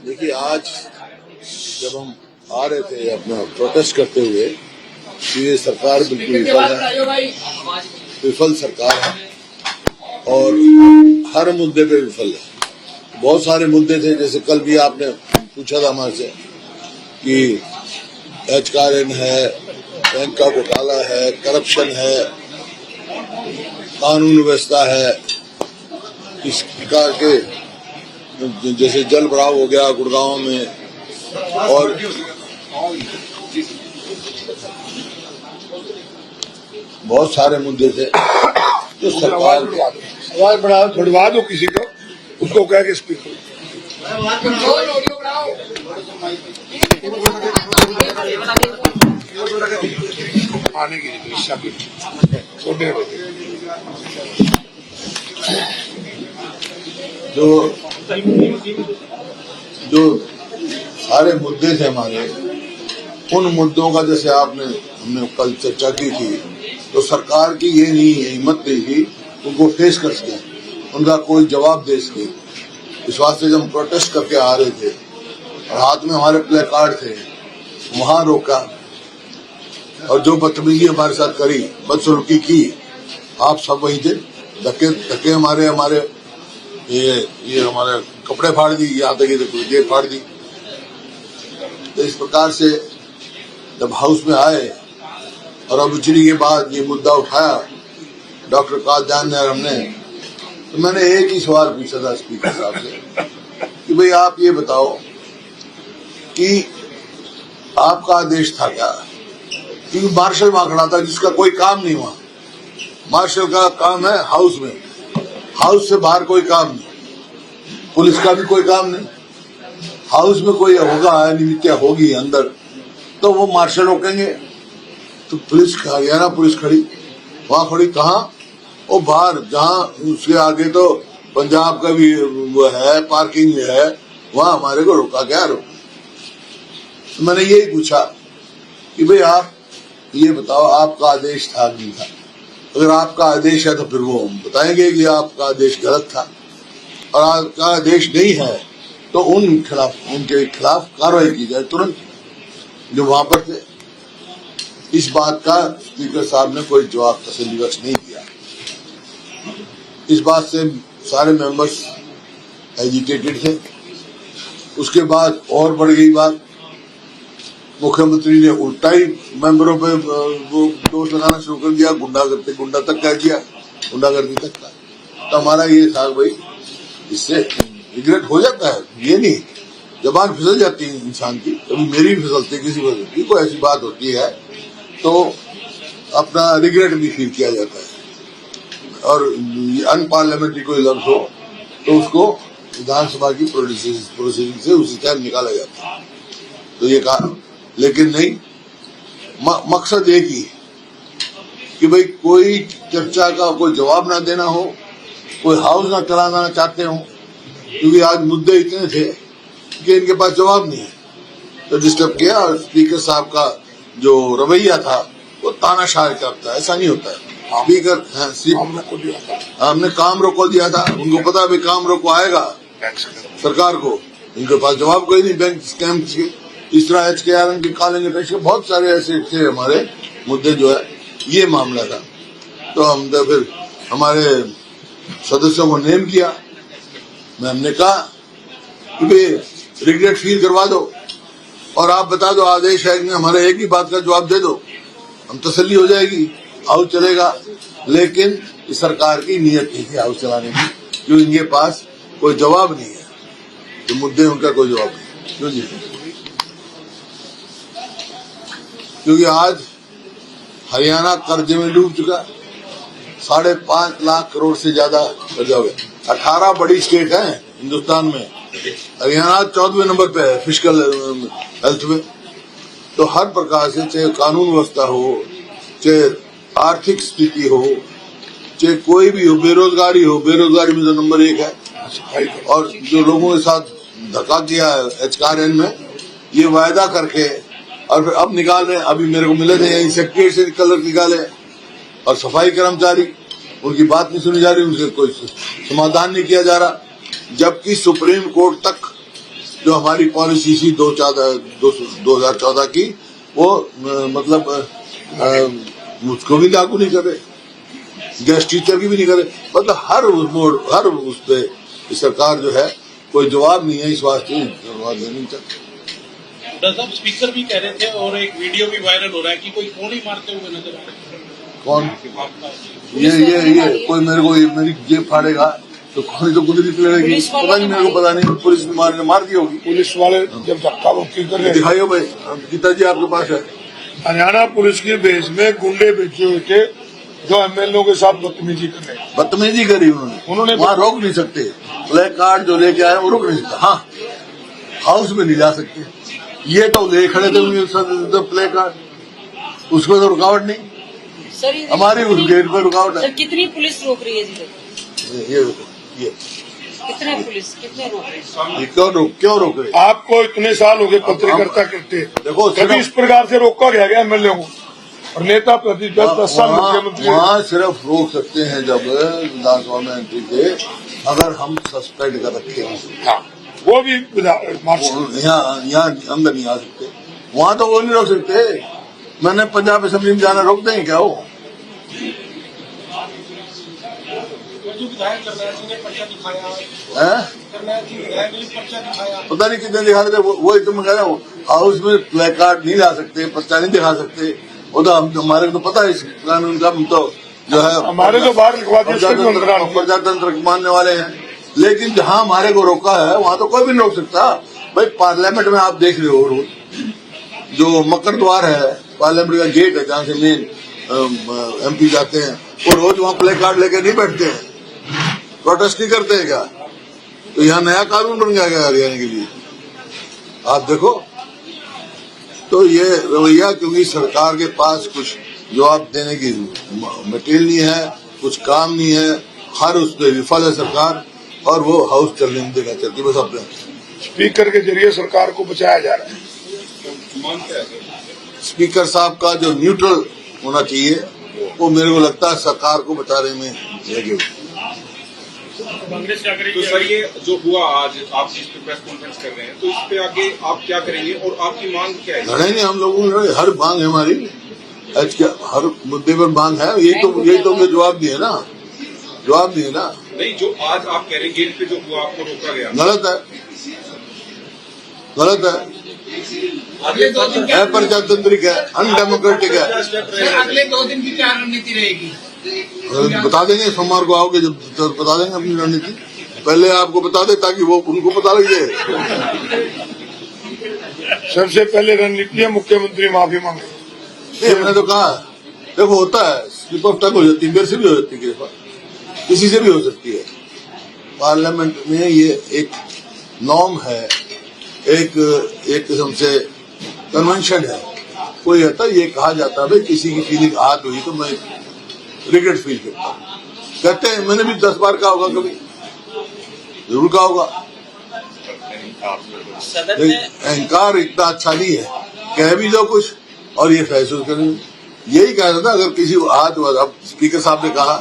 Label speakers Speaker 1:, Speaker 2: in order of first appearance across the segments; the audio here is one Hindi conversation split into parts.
Speaker 1: देखिए, आज जब हम आ रहे थे अपना प्रोटेस्ट करते हुए कि ये सरकार बिल्कुल विफल सरकार है और हर मुद्दे पे विफल है। बहुत सारे मुद्दे थे, जैसे कल भी आपने पूछा था हमारे से कि HKN है, बैंक का घोटाला है, करप्शन है, कानून व्यवस्था है, इस प्रकार के जैसे जल भराव हो गया गुड़गांव में, और बहुत सारे मुद्दे थे जो सरकार
Speaker 2: आवाज बढ़ाओ, बढ़वा दो किसी को, उसको कह के स्पीकर आने की इच्छा छोटे
Speaker 1: जो सारे मुद्दे थे हमारे, उन मुद्दों का जैसे हमने कल चर्चा की थी, तो सरकार की ये नहीं हिम्मत नहीं थी उनको फेस कर सके, उनका कोई जवाब दे सके। इस वास्ते जब हम प्रोटेस्ट करके आ रहे थे और हाथ में हमारे प्ले कार्ड थे, वहां रोका और जो बदतमीजी हमारे साथ करी, बदसलूकी की, आप सब वहीं थे। धक्के हमारे ये हमारे कपड़े फाड़ दी, यहाँ तक जेब फाड़ दी। तो इस प्रकार से जब हाउस में आए और अबुचरी के बाद ये मुद्दा उठाया डॉक्टर कादयान ने और हमने, तो मैंने एक ही सवाल पूछा था स्पीकर साहब से कि भाई आप ये बताओ कि आपका आदेश था क्या? क्योंकि मार्शल वहां खड़ा था जिसका कोई काम नहीं हुआ। मार्शल का काम है हाउस में, हाउस से बाहर कोई काम नहीं, पुलिस का भी कोई काम नहीं। हाउस में कोई होगा, अनियमितता होगी अंदर, तो वो मार्शल रोकेंगे। तो पुलिस, हरियाणा पुलिस खड़ी, वहां खड़ी कहाँ? वो बाहर, जहाँ उसके आगे तो पंजाब का भी वो है, पार्किंग है, वहां हमारे को रोका क्या? तो मैंने यही पूछा कि भाई आप ये बताओ आपका आदेश था नहीं था? अगर आपका आदेश है तो फिर वो हम बताएंगे कि आपका आदेश गलत था, और आपका आदेश नहीं है तो उनके खिलाफ कार्रवाई की जाए तुरंत, जो वहां पर थे। इस बात का स्पीकर साहब ने कोई जवाब तसल्लीबख्श नहीं दिया। इस बात से सारे मेंबर्स एजिटेटेड थे। उसके बाद और बढ़ गई बात, मुख्यमंत्री ने उल्टा ही मेंबरों पे वो दोष लगाना शुरू कर दिया, गुंडा तक कह दिया, गुंडागर्दी तक का। तो हमारा ये था भाई, इससे रिग्रेट हो जाता है, ये नहीं, जबान फिसल जाती है इंसान की, कभी मेरी भी फिसलती है, किसी वजह की कोई ऐसी बात होती है तो अपना रिग्रेट भी फील किया जाता है। और अनपार्लियामेंट्री कोई लफ्ज हो तो उसको विधानसभा की प्रोसीडिंग से उसी तरह निकाला जाता है। तो ये कहा, लेकिन नहीं, मकसद एक ही कि भाई कोई चर्चा का कोई जवाब ना देना हो, कोई हाउस ना चलाना चाहते हो, क्योंकि आज मुद्दे इतने थे कि इनके पास जवाब नहीं है। तो डिस्टर्ब किया, और स्पीकर साहब का जो रवैया था वो तानाशाह करता है, ऐसा नहीं होता है। स्पीकर हमने काम रोको दिया था, उनको पता भी काम रोको आएगा सरकार को, इनके पास जवाब कोई नहीं। बैंक स्कैम के इस तरह HKN के कालेंगे पैसे, बहुत सारे ऐसे थे हमारे मुद्दे, जो है ये मामला था। तो हमने फिर हमारे सदस्यों को नेम किया, हमने कहा कि भाई रिग्रेट फील करवा दो और आप बता दो आदेश है, हमारे एक ही बात का जवाब दे दो, हम तसल्ली हो जाएगी, हाउस चलेगा। लेकिन इस सरकार की नीयत नहीं थी हाउस चलाने की, क्यों इनके पास कोई जवाब नहीं है, तो मुद्दे उनका कोई जवाब नहीं। क्यों जी? क्योंकि आज हरियाणा कर्जे में डूब चुका, 5.5 लाख करोड़ से ज्यादा कर्जा हो गया। 18 बड़ी स्टेट है हिंदुस्तान में, हरियाणा 14वें नंबर पे है फिजिकल हेल्थ में। तो हर प्रकार से, चाहे कानून व्यवस्था हो, चाहे आर्थिक स्थिति हो, चाहे कोई भी हो, बेरोजगारी हो, बेरोजगारी में तो नंबर 1 है। और जो लोगों के साथ धक्का किया है HKN में, ये वायदा करके और फिर अब निकाल रहे हैं। अभी मेरे को मिले थे यही सेक्रेटरी से कलर निकाले, और सफाई कर्मचारी, उनकी बात नहीं सुनी जा रही, उनसे कोई समाधान नहीं किया जा रहा, जबकि सुप्रीम कोर्ट तक जो हमारी पॉलिसी थी 2014 की, वो मतलब मुझको भी लागू नहीं करे, गेस्ट टीचर की भी नहीं करे। मतलब हर उस पे सरकार जो है कोई जवाब नहीं है, इस वास्ते जवाब देनी चाहिए।
Speaker 3: डॉक्टर साहब, स्पीकर भी कह रहे थे और एक वीडियो भी वायरल हो रहा है कि कोई फोन ही मारते हुए नजर आ रहे हैं।
Speaker 1: कौन?
Speaker 3: आपका
Speaker 1: ये कोई मेरी जेब फाड़ेगा तो कोई तो गुदरी लड़ेगी, पता नहीं, मेरे को पता नहीं, पुलिस ने मार दी होगी।
Speaker 2: पुलिस वाले जब धक्का मुक्की कर रहे,
Speaker 1: दिखाइयो भाई, गीता जी आपके पास है।
Speaker 2: हरियाणा पुलिस के बेस में गुंडे बेचे हुए थे जो एमएलए के साथ बदतमीजी कर रहे।
Speaker 1: बदतमीजी करी उन्होंने वहाँ रोक नहीं सकते, ब्लैक कार्ड जो लेके आए वो रोक नहीं सकता। हाँ, हाउस में नहीं जा सकते, ये तो ले खड़े थे प्ले कार्ड, उसको तो रुकावट नहीं।
Speaker 4: सर,
Speaker 1: हमारी उस गेट पर रुकावट है।
Speaker 4: सर, कितनी पुलिस रोक रही है जी?
Speaker 1: ये
Speaker 4: कितने पुलिस कितने रोक रही है?
Speaker 1: ये क्यों रोक रहे?
Speaker 2: आपको इतने साल हो गए पत्रकारिता करते,
Speaker 1: देखो
Speaker 2: कभी इस प्रकार से रोका गया एमएलए को और नेता प्रतिपक्ष 10 साल मुख्यमंत्री?
Speaker 1: वहाँ सिर्फ रोक सकते हैं जब विधानसभा में एंट्री के अगर हम सस्पेंड कर रखे हैं।
Speaker 2: हाँ, वो भी
Speaker 1: यहाँ अंदर नहीं आ सकते, वहाँ तो वो नहीं रोक सकते। मैंने पंजाब असेंबली में जाना रोक देंगे क्या? वो
Speaker 3: जो विधायक करनाल जी ने पर्चा दिखाया, करनाल जी विधायक ने पर्चा दिखाया,
Speaker 1: पता नहीं कितने दिखा रहे थे। वो तो मैं कह रहा हूँ, हाउस में प्ले कार्ड नहीं ला सकते, पर्चा नहीं दिखा सकते। वो तो हमारे को तो पता है इस कानून का, हम तो जो है
Speaker 2: हमारे तो बाहर लिखवा दिया,
Speaker 1: प्रजातंत्र मानने वाले हैं। लेकिन जहाँ हमारे को रोका है वहाँ तो कोई भी नहीं रोक सकता। भाई पार्लियामेंट में आप देख रहे हो, रोज जो मकर द्वार है, पार्लियामेंट का गेट है जहाँ से मेन MP जाते हैं, वो रोज वहाँ प्ले कार्ड लेके नहीं बैठते हैं, प्रोटेस्ट नहीं करते हैं क्या? तो यहाँ नया कानून बन गया क्या हरियाणा के लिए? आप देखो, तो ये रवैया, क्योंकि सरकार के पास कुछ जवाब देने की मटेरियल नहीं है, कुछ काम नहीं है, हर उस पर विफल है सरकार, और वो हाउस चलने नहीं देना चाहती। बस अपने
Speaker 2: स्पीकर के जरिए सरकार को बचाया जा रहा है।
Speaker 1: स्पीकर साहब का जो न्यूट्रल होना चाहिए, वो मेरे को लगता है सरकार को बचाने में लगे हुए।
Speaker 3: कांग्रेस क्या करेगी?
Speaker 5: तो सर, ये जो हुआ आज, आप इस पे प्रेस कॉन्फ्रेंस कर रहे हैं, तो इस पे आगे आप क्या करेंगे और आपकी मांग क्या है?
Speaker 1: लड़ेंगे हम लोगों ने, हर मांग है हमारी, हर मुद्दे पर मांग है। यही तो मुझे जवाब दिए ना,
Speaker 5: नहीं, जो आज आप कह रहे हैं गेट पे जो हुआ, आपको रोका गया,
Speaker 1: गलत है,
Speaker 6: अगले 2 दिन क्या
Speaker 1: प्रजातांत्रिक है, अनडेमोक्रेटिक है।
Speaker 6: सर, अगले 2 दिन की क्या रणनीति रहेगी?
Speaker 1: बता देंगे, सोमवार को आओगे जब तो बता देंगे अपनी रणनीति। पहले आपको बता दे ताकि वो उनको पता लग जाए।
Speaker 2: सबसे पहले रणनीति है मुख्यमंत्री माफी मांगे।
Speaker 1: मैंने तो कहा, देखो होता है, स्लिप ऑफ टंग हो जाती है, मेरे से भी हो जाती है, किसी से भी हो सकती है। पार्लियामेंट में ये एक नॉर्म है, एक किस्म से कन्वेंशन है। कोई आता ये कहा जाता है भाई किसी की फीलिंग आहत हुई तो मैं रिग्रेट फील करता हूँ, कहते हैं। मैंने भी 10 बार कहा होगा, कभी जरूर कहा होगा। अहंकार इतना अच्छा नहीं है, कह भी दो कुछ और ये फैसला करें। यही कह रहा था, अगर किसी को आहत हुआ, अब स्पीकर साहब ने कहा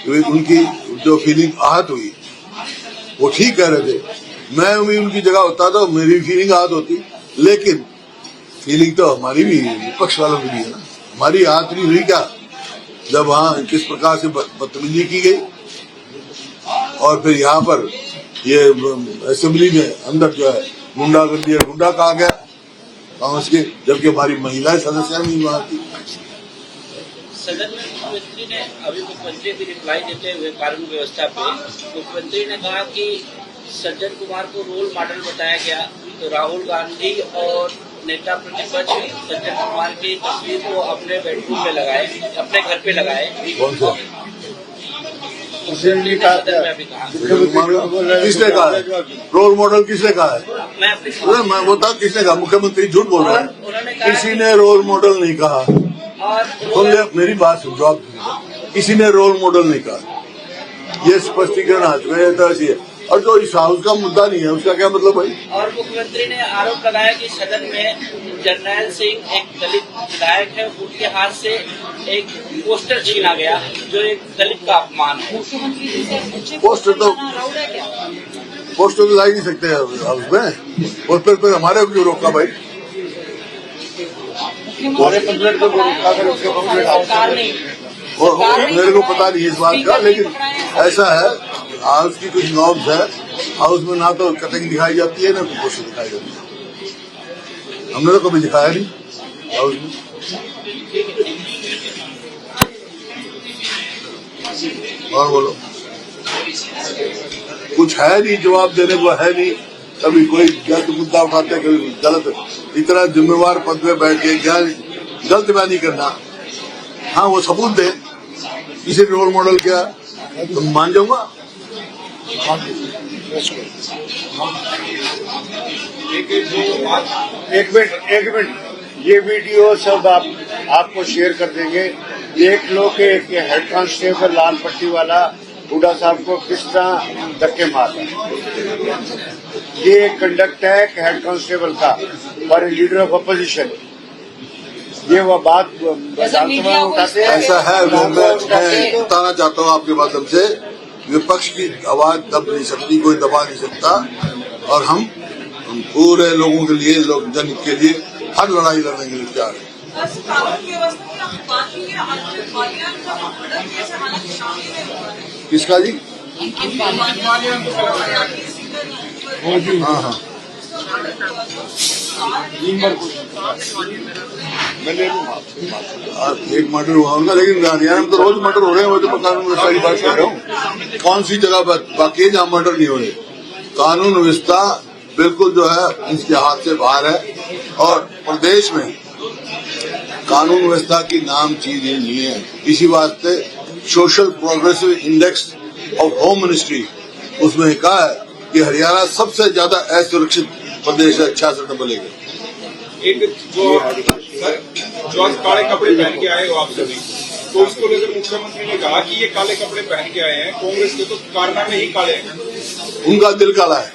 Speaker 1: कि उनकी जो फीलिंग आहत हुई वो ठीक कह रहे थे। मैं भी उनकी जगह होता तो मेरी फीलिंग आहत होती, लेकिन फीलिंग तो हमारी भी, विपक्ष वालों की भी है ना। हमारी आहत नहीं हुई क्या जब वहाँ किस प्रकार से बदतमीजी की गई, और फिर यहाँ पर ये असेंबली में अंदर जो है गुंडागर्दी, गुंडा कहा गया कांग्रेस के, जबकि हमारी महिलाएं सदस्य नहीं वहाँ की।
Speaker 7: सदन में मुख्यमंत्री ने मुख्यमंत्री भी रिप्लाई देते हुए कानून व्यवस्था पे मुख्यमंत्री ने कहा कि सज्जन कुमार को रोल मॉडल बताया गया, तो राहुल गांधी और नेता प्रतिपक्ष सज्जन कुमार की तस्वीर को अपने बेडरूम में लगाए, अपने घर पे लगाए।
Speaker 1: किसने कहा है रोल मॉडल? किसने कहा है? मैं वो था, किसने कहा? मुख्यमंत्री झूठ बोल रहा है, किसी ने रोल मॉडल नहीं कहा। सुन ले मेरी बात, जवाब किसी ने रोल मॉडल नहीं कहा, ये स्पष्टीकरण आ चुका है। तो ऐसी है, और जो इस हाउस का मुद्दा नहीं है उसका क्या मतलब भाई?
Speaker 7: और मुख्यमंत्री ने आरोप लगाया कि सदन में जर्नैल सिंह एक दलित विधायक है, उनके हाथ से एक पोस्टर छीना गया जो एक दलित का अपमान है।
Speaker 4: मुख्यमंत्री
Speaker 1: पोस्टर तो पोस्टर तो ला ही नहीं सकते हाउस में, और फिर हमारे को क्यों रोका भाई?
Speaker 2: हमारे पंपलेट को रोका कर उसके पंपलेट
Speaker 4: सरकार ने
Speaker 1: और मेरे को पता नहीं इस बात का, लेकिन ऐसा है हाउस की कुछ नॉर्म्स है। हाउस में ना तो कटिंग दिखाई जाती है ना तो पोस्टर दिखाई जाती है। हमने तो कभी दिखाया नहीं हाउस में। और बोलो, कुछ है नहीं, जवाब देने को है नहीं। कभी कोई गलत मुद्दा उठाते, कभी गलत। इतना जिम्मेवार पद पे बैठ के क्या गलत बयानी करना। हाँ, वो सबूत दे किसी रोल मॉडल क्या, तो मान जाऊंगा।
Speaker 2: एक मिनट, ये वीडियो सब आपको शेयर कर देंगे। देख लो कि हेड कांस्टेबल लाल पट्टी वाला हुड्डा साहब को किस तरह धक्के मारता है। ये कंडक्ट है हेड कांस्टेबल का for a leader of opposition. ये वह बात
Speaker 4: मीडिया को
Speaker 2: उठाते हैं।
Speaker 1: ऐसा है, मैं बताना चाहता हूँ आपके माध्यम से, विपक्ष की आवाज दब नहीं सकती, कोई दबा नहीं सकता। और हम पूरे लोगों के लिए, लोक जनहित के लिए हर लड़ाई लड़ने के लिए तैयार है। किसका जी? हाँ हाँ, एक मर्डर हुआ उनका, लेकिन हरियाणा में तो रोज मर्डर हो रहे हैं। वो तो कानून व्यवस्था की बात कर रहा हूँ। कौन सी जगह बाकी है जहाँ मर्डर नहीं हो रहे? कानून व्यवस्था बिल्कुल जो है इसके हाथ से बाहर है। और प्रदेश में कानून व्यवस्था की नाम चीज ही नहीं है। इसी वास्ते social progressive index of home ministry उसमें कहा है कि हरियाणा सबसे ज्यादा असुरक्षित प्रदेश है, 66 नंबर लेकर।
Speaker 5: एक जो आज काले कपड़े पहन के आए हो आप सभी, तो इसको लेकर मुख्यमंत्री ने कहा कि ये काले कपड़े पहन के आए हैं कांग्रेस के, तो कारनामे ही काले हैं।
Speaker 1: उनका दिल काला है।